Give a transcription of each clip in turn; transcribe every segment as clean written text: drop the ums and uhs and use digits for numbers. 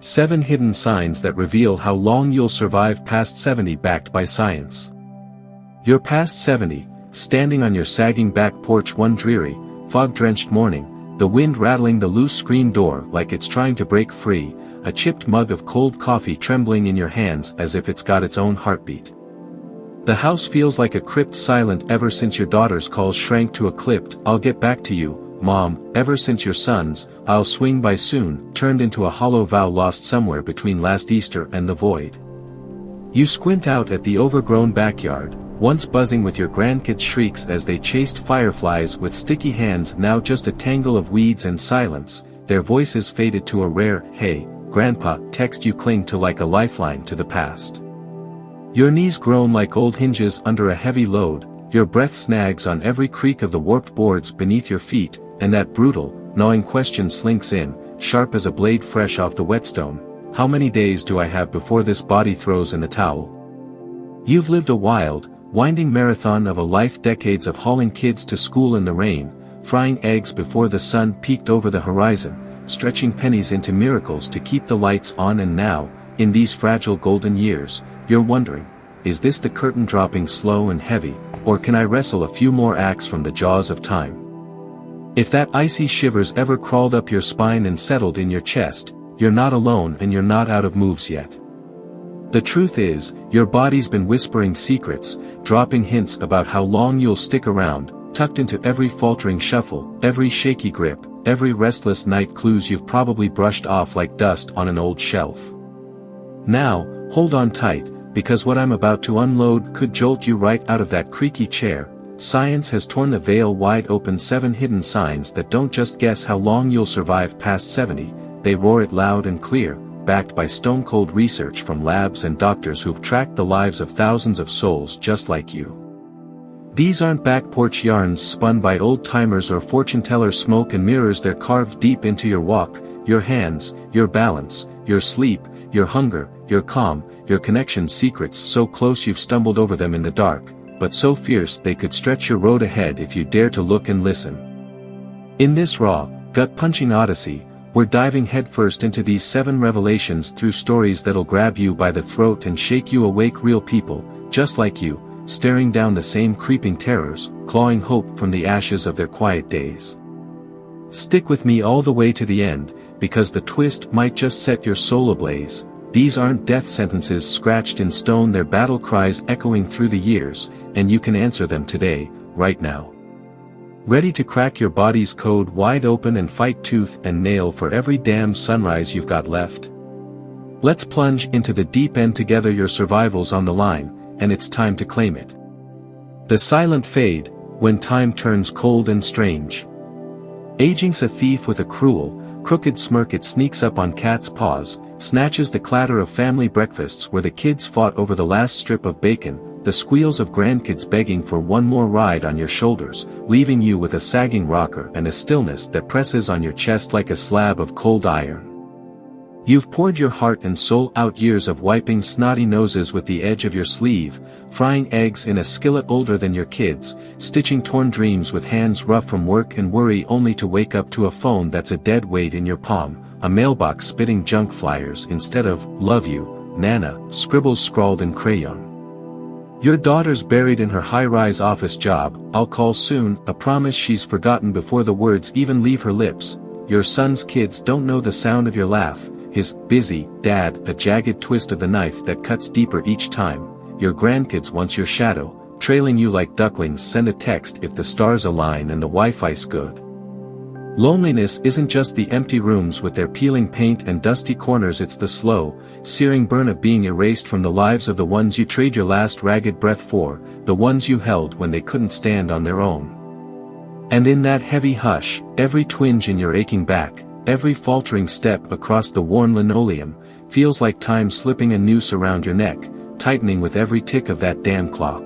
7 hidden signs that reveal how long you'll survive past 70, backed by science. You're past 70, standing on your sagging back porch one dreary, fog-drenched morning, the wind rattling the loose screen door like it's trying to break free, a chipped mug of cold coffee trembling in your hands as if it's got its own heartbeat. The house feels like a crypt, silent ever since your daughter's calls shrank to a clipped "I'll get back to you, Mom," ever since your son's "I'll swing by soon" turned into a hollow vow lost somewhere between last Easter and the void. You squint out at the overgrown backyard, once buzzing with your grandkids' shrieks as they chased fireflies with sticky hands, now just a tangle of weeds and silence, their voices faded to a rare "Hey, Grandpa" text you cling to like a lifeline to the past. Your knees groan like old hinges under a heavy load, your breath snags on every creak of the warped boards beneath your feet, and that brutal, gnawing question slinks in, sharp as a blade fresh off the whetstone: how many days do I have before this body throws in the towel? You've lived a wild, winding marathon of a life, decades of hauling kids to school in the rain, frying eggs before the sun peeked over the horizon, stretching pennies into miracles to keep the lights on, and now, in these fragile golden years, you're wondering, is this the curtain dropping slow and heavy, or can I wrestle a few more acts from the jaws of time? If that icy shivers ever crawled up your spine and settled in your chest, you're not alone, and you're not out of moves yet. The truth is, your body's been whispering secrets, dropping hints about how long you'll stick around, tucked into every faltering shuffle, every shaky grip, every restless night, clues you've probably brushed off like dust on an old shelf. Now, hold on tight, because what I'm about to unload could jolt you right out of that creaky chair. Science has torn the veil wide open. 7 hidden signs that don't just guess how long you'll survive past 70, they roar it loud and clear, backed by stone-cold research from labs and doctors who've tracked the lives of thousands of souls just like you. These aren't back porch yarns spun by old-timers or fortune-tellers, smoke and mirrors. They're carved deep into your walk, your hands, your balance, your sleep, your hunger, your calm, your connection, secrets so close you've stumbled over them in the dark, but so fierce they could stretch your road ahead if you dare to look and listen. In this raw, gut-punching odyssey, we're diving headfirst into these 7 revelations through stories that'll grab you by the throat and shake you awake. Real people, just like you, staring down the same creeping terrors, clawing hope from the ashes of their quiet days. Stick with me all the way to the end, because the twist might just set your soul ablaze. These aren't death sentences scratched in stone, they're battle cries echoing through the years, and you can answer them today, right now. Ready to crack your body's code wide open and fight tooth and nail for every damn sunrise you've got left? Let's plunge into the deep end together. Your survival's on the line, and it's time to claim it. The silent fade, when time turns cold and strange. Aging's a thief with a cruel, crooked smirk. It sneaks up on cat's paws, snatches the clatter of family breakfasts where the kids fought over the last strip of bacon, the squeals of grandkids begging for one more ride on your shoulders, leaving you with a sagging rocker and a stillness that presses on your chest like a slab of cold iron. You've poured your heart and soul out, years of wiping snotty noses with the edge of your sleeve, frying eggs in a skillet older than your kids, stitching torn dreams with hands rough from work and worry, only to wake up to a phone that's a dead weight in your palm, a mailbox spitting junk flyers instead of "Love you, Nana" scribbles scrawled in crayon. Your daughter's buried in her high-rise office job, "I'll call soon," a promise she's forgotten before the words even leave her lips. Your son's kids don't know the sound of your laugh, his "busy, Dad," a jagged twist of the knife that cuts deeper each time. Your grandkids, once your shadow, trailing you like ducklings, send a text if the stars align and the Wi-Fi's good. Loneliness isn't just the empty rooms with their peeling paint and dusty corners, it's the slow, searing burn of being erased from the lives of the ones you trade your last ragged breath for, the ones you held when they couldn't stand on their own. And in that heavy hush, every twinge in your aching back, every faltering step across the worn linoleum, feels like time slipping a noose around your neck, tightening with every tick of that damn clock.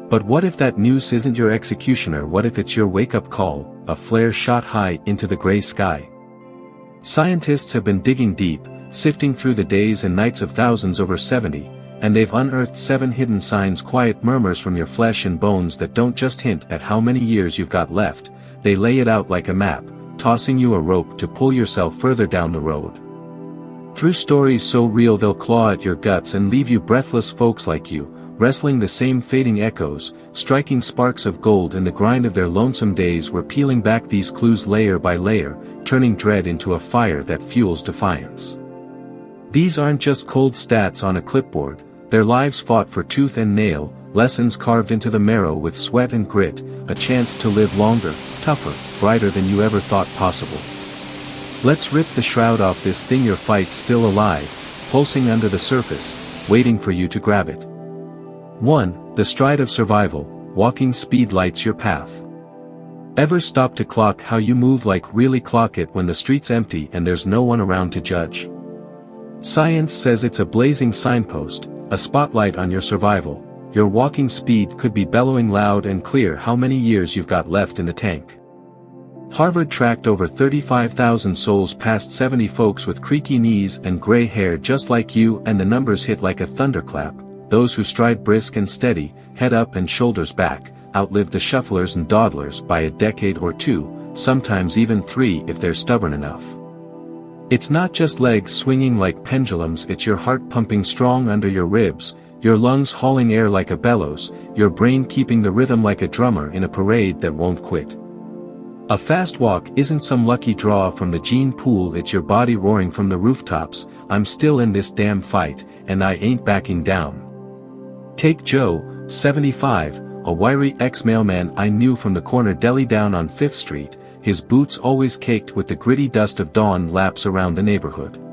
But what if that noose isn't your executioner? What if it's your wake-up call, a flare shot high into the gray sky? Scientists have been digging deep, sifting through the days and nights of thousands over 70, and they've unearthed 7 hidden signs, quiet murmurs from your flesh and bones that don't just hint at how many years you've got left, they lay it out like a map, tossing you a rope to pull yourself further down the road. Through stories so real they'll claw at your guts and leave you breathless, folks like you, wrestling the same fading echoes, striking sparks of gold in the grind of their lonesome days, were peeling back these clues layer by layer, turning dread into a fire that fuels defiance. These aren't just cold stats on a clipboard, their lives fought for tooth and nail, lessons carved into the marrow with sweat and grit, a chance to live longer, tougher, brighter than you ever thought possible. Let's rip the shroud off this thing, your fight's still alive, pulsing under the surface, waiting for you to grab it. 1. The stride of survival, walking speed lights your path. Ever stop to clock how you move, like really clock it when the street's empty and there's no one around to judge? Science says it's a blazing signpost, a spotlight on your survival. Your walking speed could be bellowing loud and clear how many years you've got left in the tank. Harvard tracked over 35,000 souls past 70, folks with creaky knees and gray hair just like you, and the numbers hit like a thunderclap. Those who stride brisk and steady, head up and shoulders back, outlive the shufflers and dawdlers by a decade or two, sometimes even 3 if they're stubborn enough. It's not just legs swinging like pendulums, it's your heart pumping strong under your ribs, your lungs hauling air like a bellows, your brain keeping the rhythm like a drummer in a parade that won't quit. A fast walk isn't some lucky draw from the gene pool, it's your body roaring from the rooftops, I'm still in this damn fight, and I ain't backing down. Take Joe, 75, a wiry ex-mailman I knew from the corner deli down on 5th Street, his boots always caked with the gritty dust of dawn laps around the neighborhood.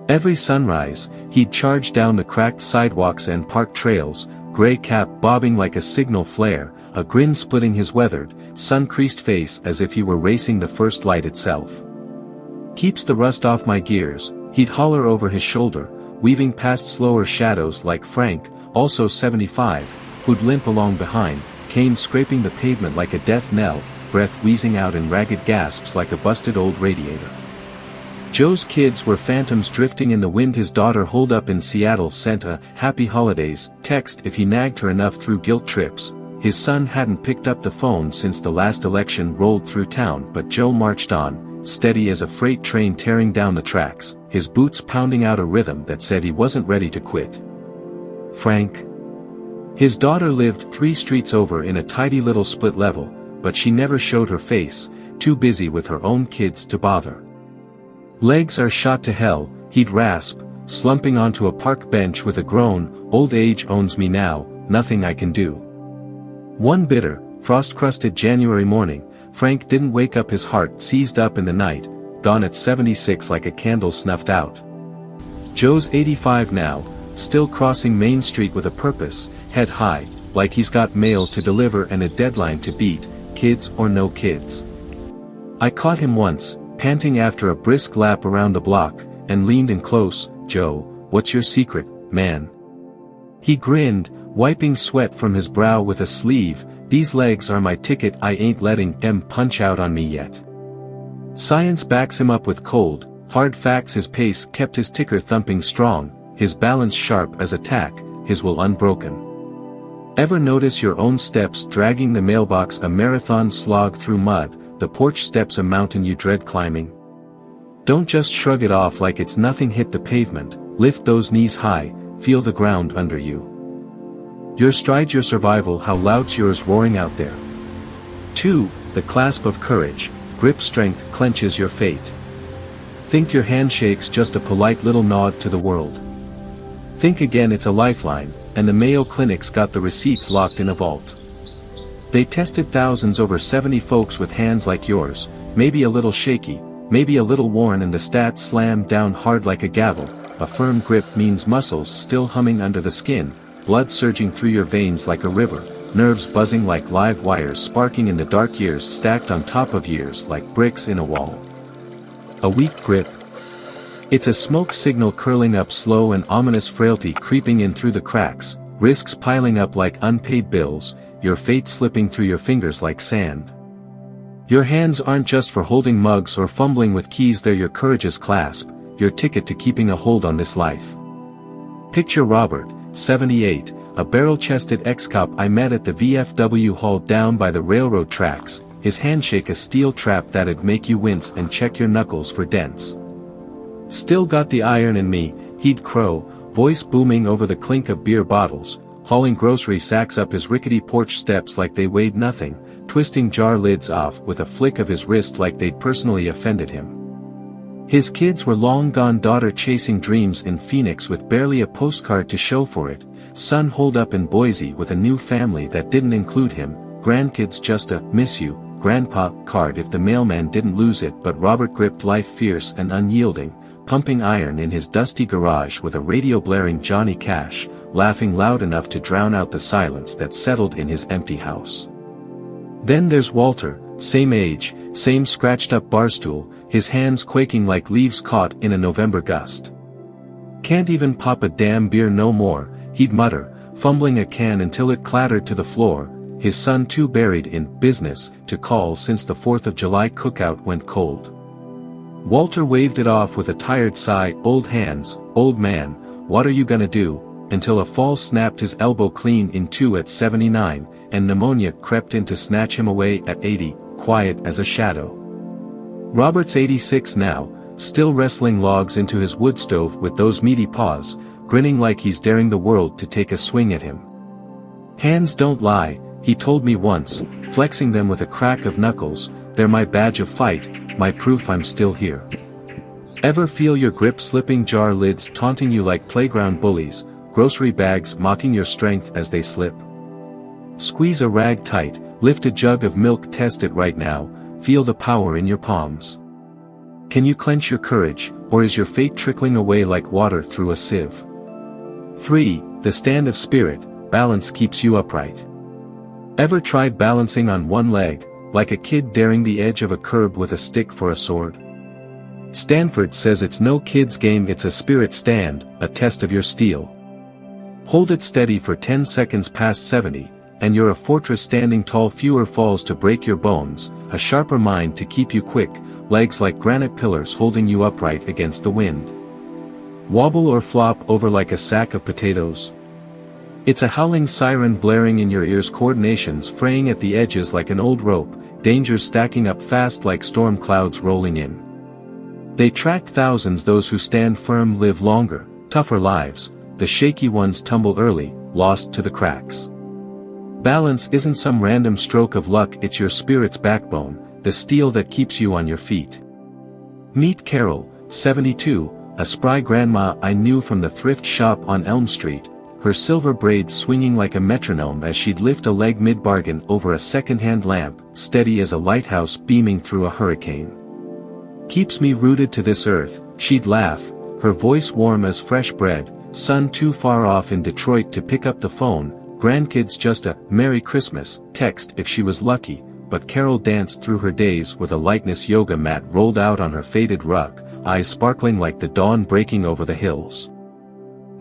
Every sunrise, he'd charge down the cracked sidewalks and park trails, gray cap bobbing like a signal flare, a grin splitting his weathered, sun-creased face as if he were racing the first light itself. Keeps the rust off my gears, he'd holler over his shoulder, weaving past slower shadows like Frank, also 75, who'd limp along behind, cane scraping the pavement like a death knell, breath wheezing out in ragged gasps like a busted old radiator. Joe's kids were phantoms drifting in the wind. His daughter holed up in Seattle sent a "Happy Holidays" text if he nagged her enough through guilt trips. His son hadn't picked up the phone since the last election rolled through town, but Joe marched on, steady as a freight train tearing down the tracks, his boots pounding out a rhythm that said he wasn't ready to quit. Frank. His daughter lived 3 streets over in a tidy little split level, but she never showed her face, too busy with her own kids to bother. Legs are shot to hell, he'd rasp, slumping onto a park bench with a groan, old age owns me now, nothing I can do. One bitter, frost-crusted January morning, Frank didn't wake up, his heart seized up in the night, gone at 76 like a candle snuffed out. Joe's 85 now, still crossing Main Street with a purpose, head high, like he's got mail to deliver and a deadline to beat, kids or no kids. I caught him once, panting after a brisk lap around the block, and leaned in close. "Joe, what's your secret, man?" He grinned, wiping sweat from his brow with a sleeve. "These legs are my ticket, I ain't letting them punch out on me yet." Science backs him up with cold, hard facts. His pace kept his ticker thumping strong, his balance sharp as a tack, his will unbroken. Ever notice your own steps dragging the mailbox a marathon slog through mud, the porch steps a mountain you dread climbing? Don't just shrug it off like it's nothing, hit the pavement, lift those knees high, feel the ground under you. Your stride's your survival, how loud's yours roaring out there? 2. The clasp of courage, grip strength clenches your fate. Think your handshake's just a polite little nod to the world. Think again, it's a lifeline, and the Mayo Clinic's got the receipts locked in a vault. They tested thousands over 70 folks with hands like yours, maybe a little shaky, maybe a little worn, and the stats slammed down hard like a gavel. A firm grip means muscles still humming under the skin, blood surging through your veins like a river, nerves buzzing like live wires sparking in the dark, years stacked on top of years like bricks in a wall. A weak grip. It's a smoke signal curling up, slow and ominous frailty creeping in through the cracks, risks piling up like unpaid bills, your fate slipping through your fingers like sand. Your hands aren't just for holding mugs or fumbling with keys, they're your courage's clasp, your ticket to keeping a hold on this life. Picture Robert, 78, a barrel-chested ex-cop I met at the VFW hall down by the railroad tracks, his handshake a steel trap that'd make you wince and check your knuckles for dents. Still got the iron in me, he'd crow, voice booming over the clink of beer bottles, hauling grocery sacks up his rickety porch steps like they weighed nothing, twisting jar lids off with a flick of his wrist like they'd personally offended him. His kids were long gone, daughter chasing dreams in Phoenix with barely a postcard to show for it, son holed up in Boise with a new family that didn't include him, grandkids just a "miss you, grandpa" card if the mailman didn't lose it, but Robert gripped life fierce and unyielding, pumping iron in his dusty garage with a radio blaring Johnny Cash, laughing loud enough to drown out the silence that settled in his empty house. Then there's Walter, same age, same scratched-up barstool, his hands quaking like leaves caught in a November gust. "Can't even pop a damn beer no more," he'd mutter, fumbling a can until it clattered to the floor, his son too buried in "business" to call since the 4th of July cookout went cold. Walter waved it off with a tired sigh, "Old hands, old man, what are you gonna do?" until a fall snapped his elbow clean in two at 79, and pneumonia crept in to snatch him away at 80, quiet as a shadow. Robert's 86 now, still wrestling logs into his wood stove with those meaty paws, grinning like he's daring the world to take a swing at him. "Hands don't lie," he told me once, flexing them with a crack of knuckles, "they're my badge of fight, my proof I'm still here." Ever feel your grip slipping, jar lids taunting you like playground bullies, grocery bags mocking your strength as they slip? Squeeze a rag tight, lift a jug of milk, test it right now, feel the power in your palms. Can you clench your courage, or is your fate trickling away like water through a sieve? 3. The stand of spirit, balance keeps you upright. Ever tried balancing on one leg, like a kid daring the edge of a curb with a stick for a sword? Stanford says it's no kid's game, it's a spirit stand, a test of your steel. Hold it steady for 10 seconds past 70, and you're a fortress standing tall, fewer falls to break your bones, a sharper mind to keep you quick, legs like granite pillars holding you upright against the wind. Wobble or flop over like a sack of potatoes. It's a howling siren blaring in your ears, coordinations fraying at the edges like an old rope, dangers stacking up fast like storm clouds rolling in. They track thousands, those who stand firm live longer, tougher lives, the shaky ones tumble early, lost to the cracks. Balance isn't some random stroke of luck, it's your spirit's backbone, the steel that keeps you on your feet. Meet Carol, 72, a spry grandma I knew from the thrift shop on Elm Street, her silver braids swinging like a metronome as she'd lift a leg mid-bargain over a second-hand lamp, steady as a lighthouse beaming through a hurricane. "Keeps me rooted to this earth," she'd laugh, her voice warm as fresh bread, son too far off in Detroit to pick up the phone, grandkids just a "Merry Christmas" text if she was lucky, but Carol danced through her days with a lightness yoga mat rolled out on her faded rug, eyes sparkling like the dawn breaking over the hills.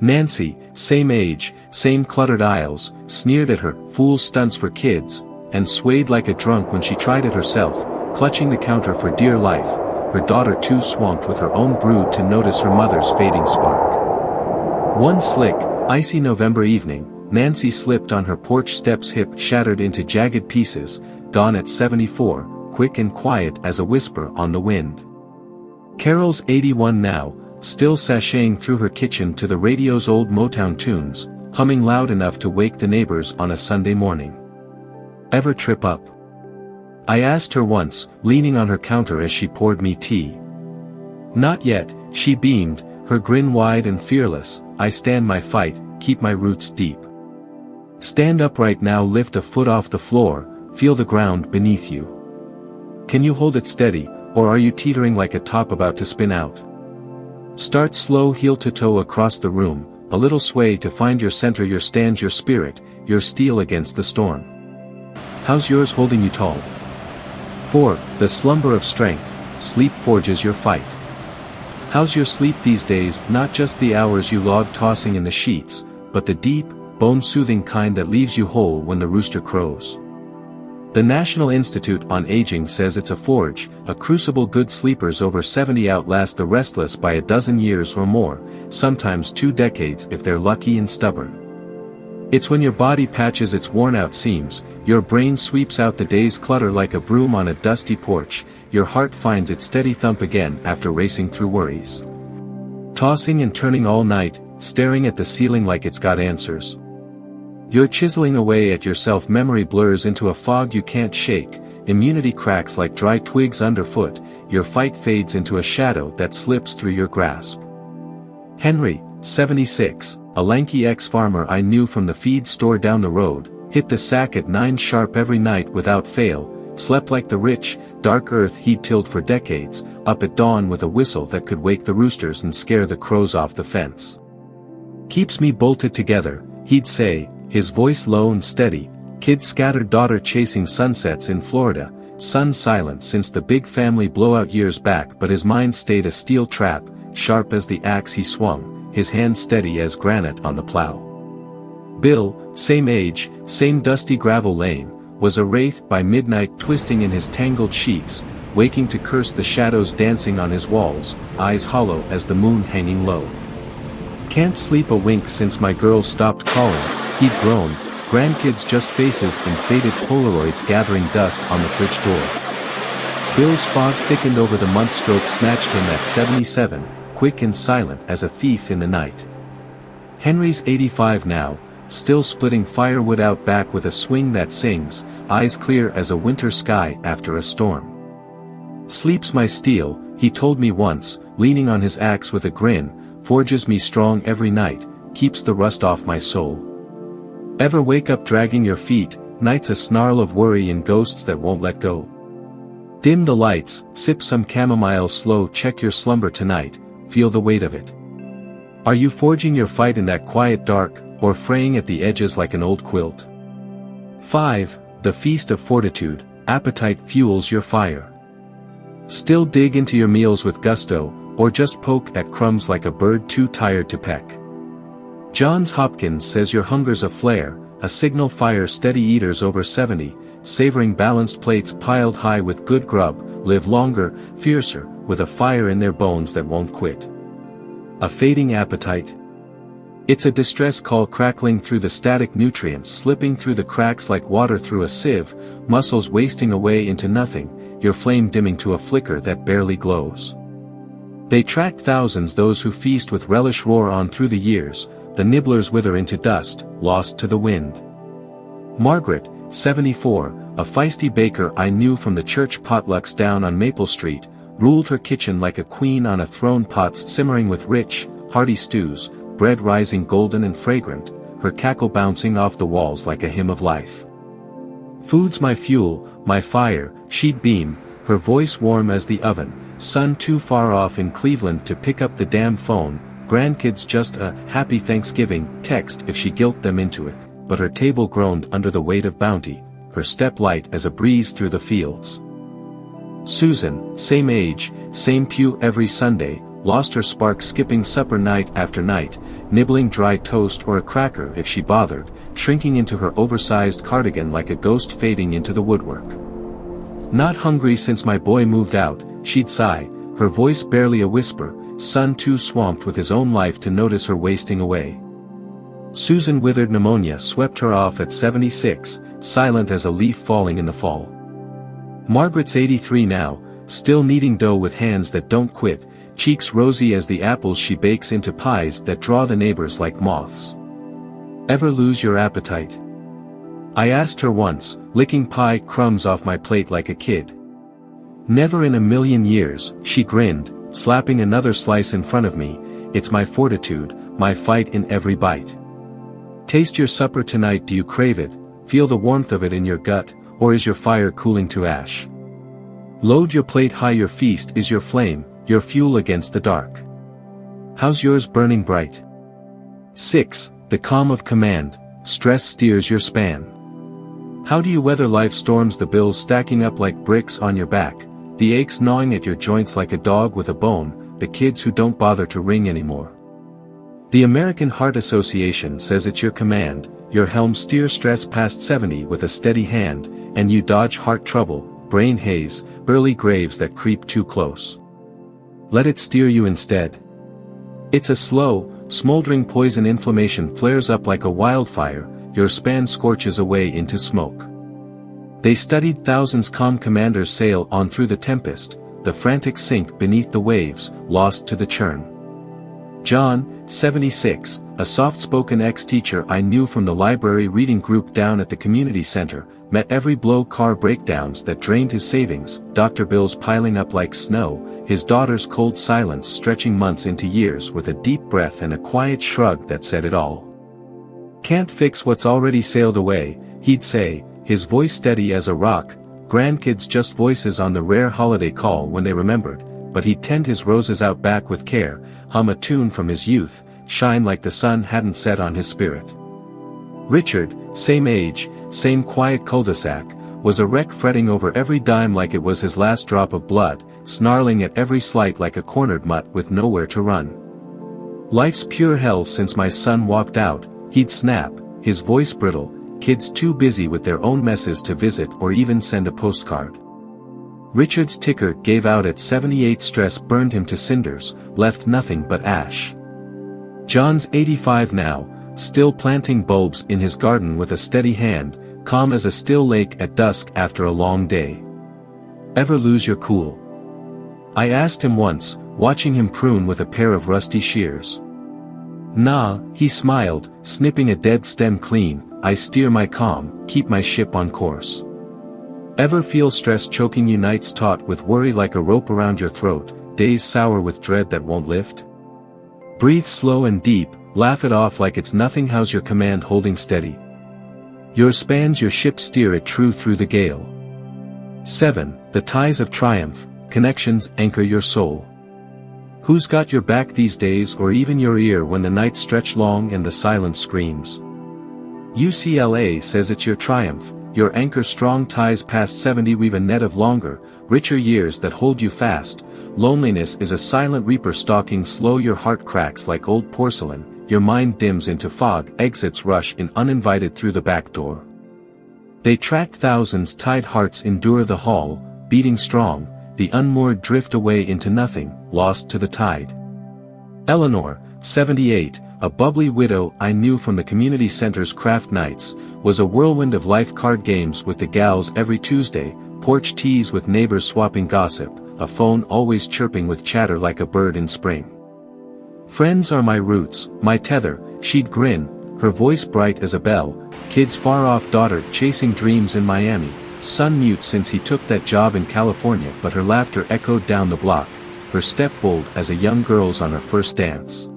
Nancy, same age, same cluttered aisles, sneered at her "fool stunts for kids," and swayed like a drunk when she tried it herself, clutching the counter for dear life, her daughter too swamped with her own brood to notice her mother's fading spark. One slick, icy November evening, Nancy slipped on her porch steps, hip shattered into jagged pieces, gone at 74, quick and quiet as a whisper on the wind. Carol's 81 now, still sashaying through her kitchen to the radio's old Motown tunes, humming loud enough to wake the neighbors on a Sunday morning. Ever trip up? I asked her once, leaning on her counter as she poured me tea. Not yet, she beamed, her grin wide and fearless. I stand my fight, keep my roots deep. Stand upright now, lift a foot off the floor, feel the ground beneath you. Can you hold it steady, or are you teetering like a top about to spin out? Start slow, heel to toe across the room, a little sway to find your center, your stand, your spirit, your steel against the storm. How's yours holding you tall? 4. The slumber of strength, sleep forges your fight. How's your sleep these days, not just the hours you log tossing in the sheets, but the deep, bone-soothing kind that leaves you whole when the rooster crows? The National Institute on Aging says it's a forge, a crucible. Good sleepers over 70 outlast the restless by a dozen years or more, sometimes 2 decades if they're lucky and stubborn. It's when your body patches its worn-out seams, your brain sweeps out the day's clutter like a broom on a dusty porch, your heart finds its steady thump again after racing through worries. tossing and turning all night, staring at the ceiling like it's got answers. You're chiseling away at yourself, memory blurs into a fog you can't shake, immunity cracks like dry twigs underfoot, your fight fades into a shadow that slips through your grasp. Henry, 76, a lanky ex-farmer I knew from the feed store down the road, hit the sack at 9 sharp every night without fail, slept like the rich, dark earth he'd tilled for decades, up at dawn with a whistle that could wake the roosters and scare the crows off the fence. Keeps me bolted together, he'd say, his voice low and steady, kid scattered daughter chasing sunsets in Florida, son silent since the big family blowout years back, but his mind stayed a steel trap, sharp as the axe he swung, his hand steady as granite on the plow. Bill, same age, same dusty gravel lane, was a wraith by midnight twisting in his tangled sheets, waking to curse the shadows dancing on his walls, eyes hollow as the moon hanging low. Can't sleep a wink since my girl stopped calling, he'd groan, grandkids just faces in faded Polaroids gathering dust on the fridge door. Bill's fog thickened over the month stroke snatched him at 77, quick and silent as a thief in the night. Henry's 85 now, still splitting firewood out back with a swing that sings, eyes clear as a winter sky after a storm. Sleep's my steel, he told me once, leaning on his axe with a grin, forges me strong every night, keeps the rust off my soul. Ever wake up dragging your feet, nights a snarl of worry and ghosts that won't let go. Dim the lights, sip some chamomile slow, check your slumber tonight, feel the weight of it. Are you forging your fight in that quiet dark, or fraying at the edges like an old quilt? 5. The feast of fortitude, appetite fuels your fire. Still dig into your meals with gusto, or just poke at crumbs like a bird too tired to peck. Johns Hopkins says your hunger's a flare, a signal fire steady eaters over 70, savoring balanced plates piled high with good grub, live longer, fiercer, with a fire in their bones that won't quit. A fading appetite? It's a distress call crackling through the static nutrients slipping through the cracks like water through a sieve, muscles wasting away into nothing, your flame dimming to a flicker that barely glows. They track thousands those who feast with relish roar on through the years, the nibblers wither into dust, lost to the wind. Margaret, 74, a feisty baker I knew from the church potlucks down on Maple Street, ruled her kitchen like a queen on a throne, pots simmering with rich, hearty stews, bread rising golden and fragrant, her cackle bouncing off the walls like a hymn of life. Food's my fuel, my fire, she'd beam, her voice warm as the oven, son too far off in Cleveland to pick up the damn phone, grandkids just a happy Thanksgiving text if she guilt them into it, but her table groaned under the weight of bounty, her step light as a breeze through the fields. Susan, same age, same pew every Sunday, lost her spark skipping supper night after night, nibbling dry toast or a cracker if she bothered, shrinking into her oversized cardigan like a ghost fading into the woodwork. Not hungry since my boy moved out, she'd sigh, her voice barely a whisper, son too swamped with his own life to notice her wasting away. Susan withered pneumonia swept her off at 76, silent as a leaf falling in the fall. Margaret's 83 now, still kneading dough with hands that don't quit, cheeks rosy as the apples she bakes into pies that draw the neighbors like moths. Ever lose your appetite? I asked her once, licking pie crumbs off my plate like a kid. Never in a million years, she grinned, slapping another slice in front of me, it's my fortitude, my fight in every bite. Taste your supper tonight, do you crave it, feel the warmth of it in your gut, or is your fire cooling to ash? Load your plate high, your feast is your flame, your fuel against the dark. How's yours burning bright? 6. The calm of command, stress steers your span. How do you weather life's storms, the bills stacking up like bricks on your back, the aches gnawing at your joints like a dog with a bone, the kids who don't bother to ring anymore? The American Heart Association says it's your command, your helm steer stress past 70 with a steady hand, and you dodge heart trouble, brain haze, early graves that creep too close. Let it steer you instead. It's a slow, smoldering poison, inflammation flares up like a wildfire, your span scorches away into smoke. They studied thousands, calm commanders sail on through the tempest, the frantic sink beneath the waves, lost to the churn. John, 76, a soft-spoken ex-teacher I knew from the library reading group down at the community center, met every blow car breakdowns that drained his savings, doctor bills piling up like snow, his daughter's cold silence stretching months into years with a deep breath and a quiet shrug that said it all. Can't fix what's already sailed away, he'd say, his voice steady as a rock, grandkids just voices on the rare holiday call when they remembered, but he'd tend his roses out back with care, hum a tune from his youth, shine like the sun hadn't set on his spirit. Richard, same age, same quiet cul-de-sac, was a wreck fretting over every dime like it was his last drop of blood, snarling at every slight like a cornered mutt with nowhere to run. Life's pure hell since my son walked out, he'd snap, his voice brittle, kids too busy with their own messes to visit or even send a postcard. Richard's ticker gave out at 78. Stress burned him to cinders, left nothing but ash. John's 85 now, still planting bulbs in his garden with a steady hand, calm as a still lake at dusk after a long day. Ever lose your cool? I asked him once, watching him prune with a pair of rusty shears. Nah, he smiled, snipping a dead stem clean, I steer my calm, keep my ship on course. Ever feel stress choking you, nights taut with worry like a rope around your throat, days sour with dread that won't lift? Breathe slow and deep, laugh it off like it's nothing. How's your command holding steady? Your spans your ship, steer it true through the gale. 7. The ties of triumph, connections anchor your soul. Who's got your back these days, or even your ear when the nights stretch long and the silence screams? UCLA says it's your triumph, your anchor. Strong ties past 70 weave a net of longer, richer years that hold you fast. Loneliness is a silent reaper stalking slow. Your heart cracks like old porcelain, your mind dims into fog, exits rush in uninvited through the back door. They track thousands, tied hearts endure the haul, beating strong, the unmoored drift away into nothing, lost to the tide. Eleanor, 78, a bubbly widow I knew from the community center's craft nights, was a whirlwind of life, card games with the gals every Tuesday, porch teas with neighbors swapping gossip, a phone always chirping with chatter like a bird in spring. Friends are my roots, my tether, she'd grin, her voice bright as a bell, kids far off, daughter chasing dreams in Miami, son mute since he took that job in California, but her laughter echoed down the block, her step bold as a young girl's on her first dance.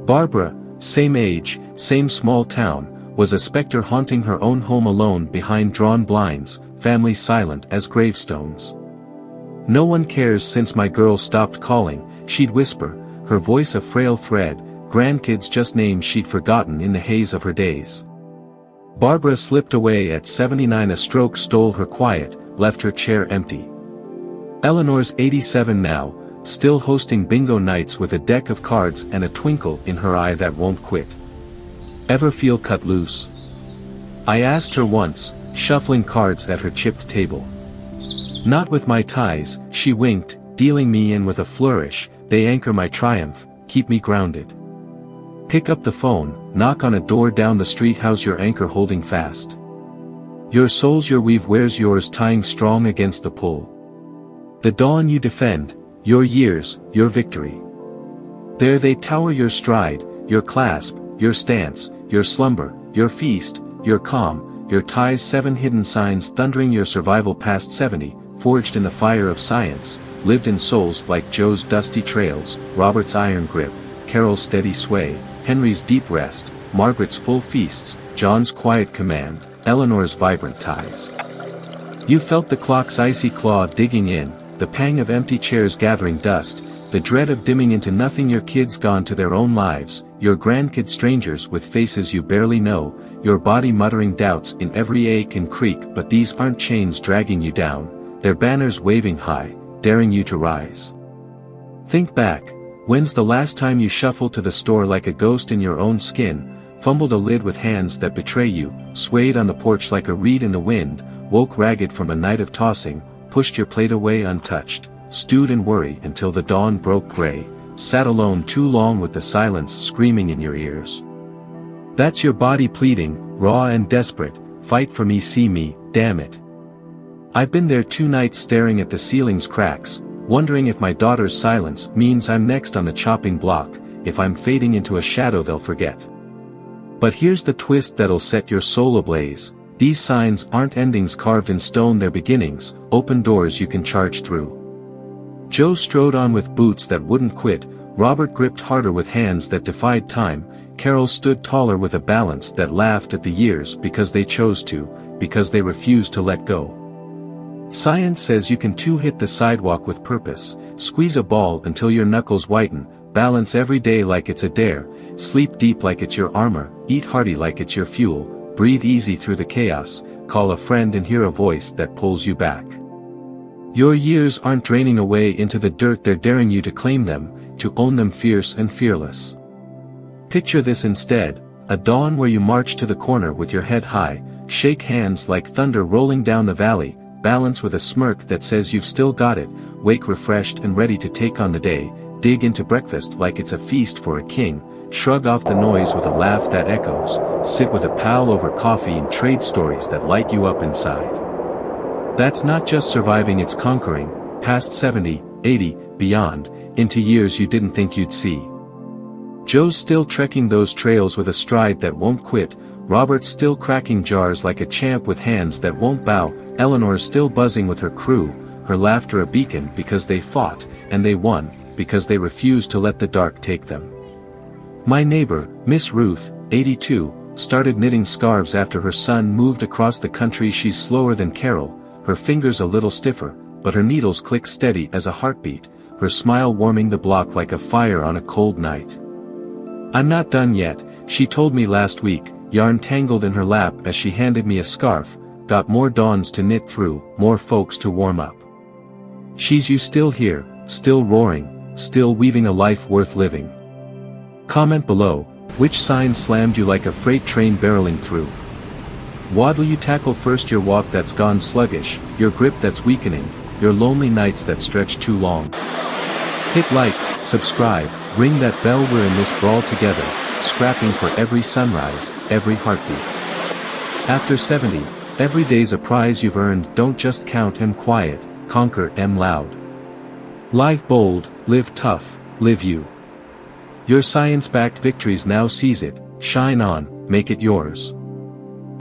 Barbara, same age, same small town, was a specter haunting her own home alone behind drawn blinds, family silent as gravestones. No one cares since my girl stopped calling, she'd whisper, her voice a frail thread, grandkids just names she'd forgotten in the haze of her days. Barbara slipped away at 79. A stroke stole her quiet, left her chair empty. Eleanor's 87 now, still hosting bingo nights with a deck of cards and a twinkle in her eye that won't quit. Ever feel cut loose? I asked her once, shuffling cards at her chipped table. Not with my ties, she winked, dealing me in with a flourish, they anchor my triumph, keep me grounded. Pick up the phone, knock on a door down the street. How's your anchor holding fast? Your soul's your weave, where's yours tying strong against the pull? The dawn you defend, your years, your victory. There they tower, your stride, your clasp, your stance, your slumber, your feast, your calm, your ties. 7 hidden signs thundering your survival past 70, forged in the fire of science, lived in souls like Joe's dusty trails, Robert's iron grip, Carol's steady sway, Henry's deep rest, Margaret's full feasts, John's quiet command, Eleanor's vibrant ties. You felt the clock's icy claw digging in, the pang of empty chairs gathering dust, the dread of dimming into nothing. Your kids gone to their own lives, your grandkids strangers with faces you barely know, your body muttering doubts in every ache and creak. But these aren't chains dragging you down, they're banners waving high, daring you to rise. Think back, when's the last time you shuffled to the store like a ghost in your own skin, fumbled a lid with hands that betray you, swayed on the porch like a reed in the wind, woke ragged from a night of tossing, pushed your plate away untouched, stewed in worry until the dawn broke gray, sat alone too long with the silence screaming in your ears? That's your body pleading, raw and desperate, fight for me, see me, damn it. I've been there 2 nights staring at the ceiling's cracks, wondering if my daughter's silence means I'm next on the chopping block, if I'm fading into a shadow they'll forget. But here's the twist that'll set your soul ablaze. These signs aren't endings carved in stone, they're beginnings, open doors you can charge through. Joe strode on with boots that wouldn't quit, Robert gripped harder with hands that defied time, Carol stood taller with a balance that laughed at the years because they chose to, because they refused to let go. Science says you can too: hit the sidewalk with purpose, squeeze a ball until your knuckles whiten, balance every day like it's a dare, sleep deep like it's your armor, eat hearty like it's your fuel, breathe easy through the chaos, call a friend and hear a voice that pulls you back. Your years aren't draining away into the dirt, they're daring you to claim them, to own them fierce and fearless. Picture this instead, a dawn where you march to the corner with your head high, shake hands like thunder rolling down the valley, balance with a smirk that says you've still got it, wake refreshed and ready to take on the day, dig into breakfast like it's a feast for a king, shrug off the noise with a laugh that echoes, sit with a pal over coffee and trade stories that light you up inside. That's not just surviving, it's conquering, past 70, 80, beyond, into years you didn't think you'd see. Joe's still trekking those trails with a stride that won't quit, Robert's still cracking jars like a champ with hands that won't bow, Eleanor's still buzzing with her crew, her laughter a beacon because they fought, and they won, because they refused to let the dark take them. My neighbor, Miss Ruth, 82, started knitting scarves after her son moved across the country. She's slower than Carol, her fingers a little stiffer, but her needles click steady as a heartbeat, her smile warming the block like a fire on a cold night. I'm not done yet, she told me last week, yarn tangled in her lap as she handed me a scarf, got more dawns to knit through, more folks to warm up. She's you still here, still roaring, still weaving a life worth living. Comment below, which sign slammed you like a freight train barreling through? What'll you tackle first? Your walk that's gone sluggish, your grip that's weakening, your lonely nights that stretch too long? Hit like, subscribe, ring that bell, we're in this brawl together, scrapping for every sunrise, every heartbeat. After 70, every day's a prize you've earned. Don't just count 'em quiet, conquer 'em loud. Live bold, live tough, live you. Your science-backed victories, now seize it, shine on, make it yours.